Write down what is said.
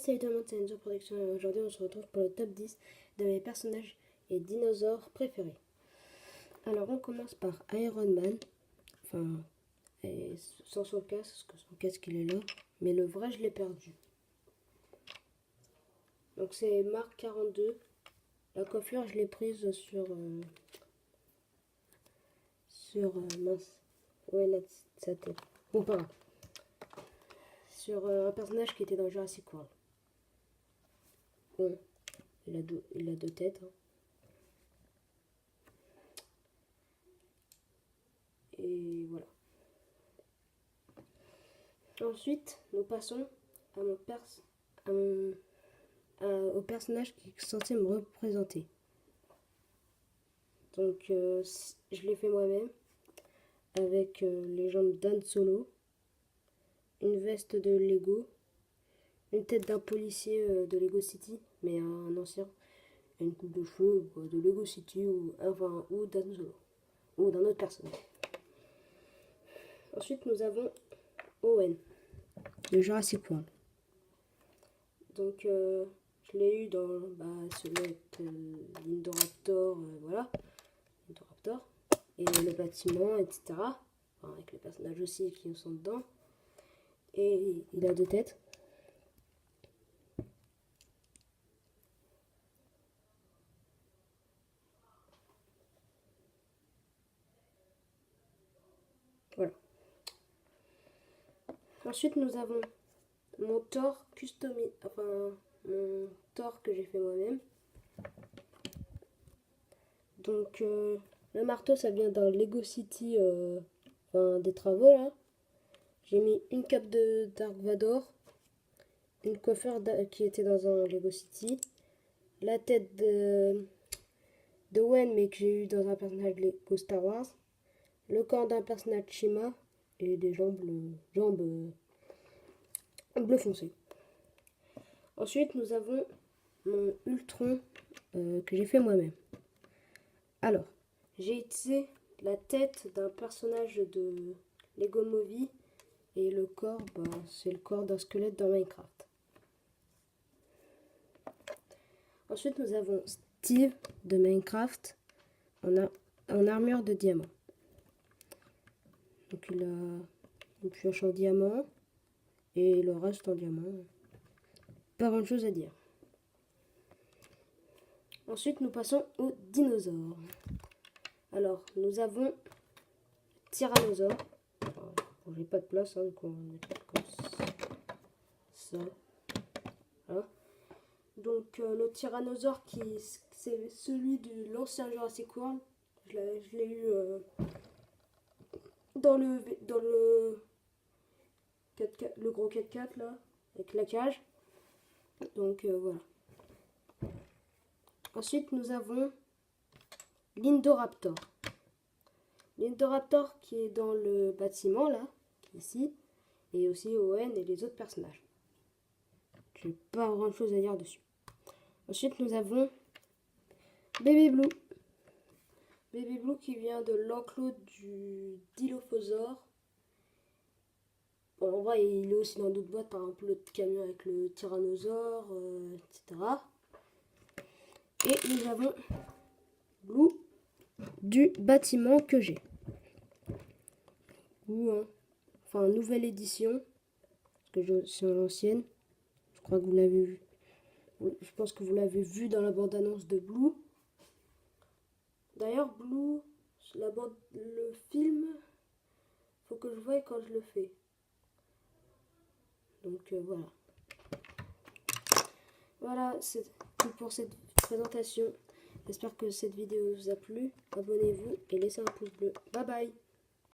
salut tout le monde, c'est Enzo Production et aujourd'hui on se retrouve pour le top 10 de mes personnages et dinosaures préférés. Alors on commence par Iron Man, sans son casque, parce que son casque il est là, mais le vrai je l'ai perdu. Donc c'est Mark 42, la coiffure je l'ai prise sur mince, ouais là, sa tête, bon pas grave. Sur un personnage qui était dans Jurassic World. Bon, il a deux têtes. Hein. Et voilà. Ensuite, nous passons à au personnage qui est censé me représenter. Donc, je l'ai fait moi-même avec les jambes d'Han Solo, une veste de Lego, une tête d'un policier de Lego City, mais un ancien, une coupe de cheveux de Lego City ou d'Han Solo, ou d'un autre personnage. Ensuite, nous avons Owen de Jurassic World. Donc, je l'ai eu dans l'Indoraptor, voilà, l'Indoraptor, et le bâtiment, etc. Enfin, avec les personnages aussi qui sont dedans. Et il a deux têtes. Voilà. Ensuite, nous avons mon Thor customisé, mon Thor que j'ai fait moi-même. Donc, le marteau, ça vient d'un Lego City, des travaux là. J'ai mis une cape de Dark Vador, une coiffure qui était dans un Lego City, la tête de Wen, mais que j'ai eu dans un personnage Lego Star Wars, le corps d'un personnage Shima et des jambes bleu foncé. Ensuite, nous avons mon Ultron que j'ai fait moi-même. Alors, j'ai utilisé la tête d'un personnage de Lego Movie et le corps, c'est le corps d'un squelette dans Minecraft. Ensuite, nous avons Steve de Minecraft en armure de diamant. Donc, il a une pioche en diamant et le reste en diamant. Pas grand chose à dire. Ensuite, nous passons aux dinosaures. Alors, nous avons Tyrannosaure. Bon, j'ai pas de place, hein, donc on va mettre comme ça. Voilà. Donc, le Tyrannosaure, c'est celui de l'ancien Jurassic World. Je l'ai eu dans le gros 4x4 là, avec la cage. Donc, voilà. Ensuite, nous avons l'Indoraptor. L'Indoraptor qui est dans le bâtiment là, ici, et aussi Owen et les autres personnages. J'ai pas grand chose à dire dessus. Ensuite, nous avons Baby Blue. Baby Blue qui vient de l'enclos du Dilophosaure. Bon, en vrai, il est aussi dans d'autres boîtes, par exemple le camion avec le Tyrannosaure, etc. Et nous avons Blue du bâtiment que j'ai. Enfin, nouvelle édition, parce que c'est l'ancienne. Je crois que vous l'avez vu. Je pense que vous l'avez vu dans la bande-annonce de Blue. D'ailleurs, Blue, le film, faut que je voie quand je le fais. Donc voilà. Voilà, c'est tout pour cette présentation. J'espère que cette vidéo vous a plu. Abonnez-vous et laissez un pouce bleu. Bye bye.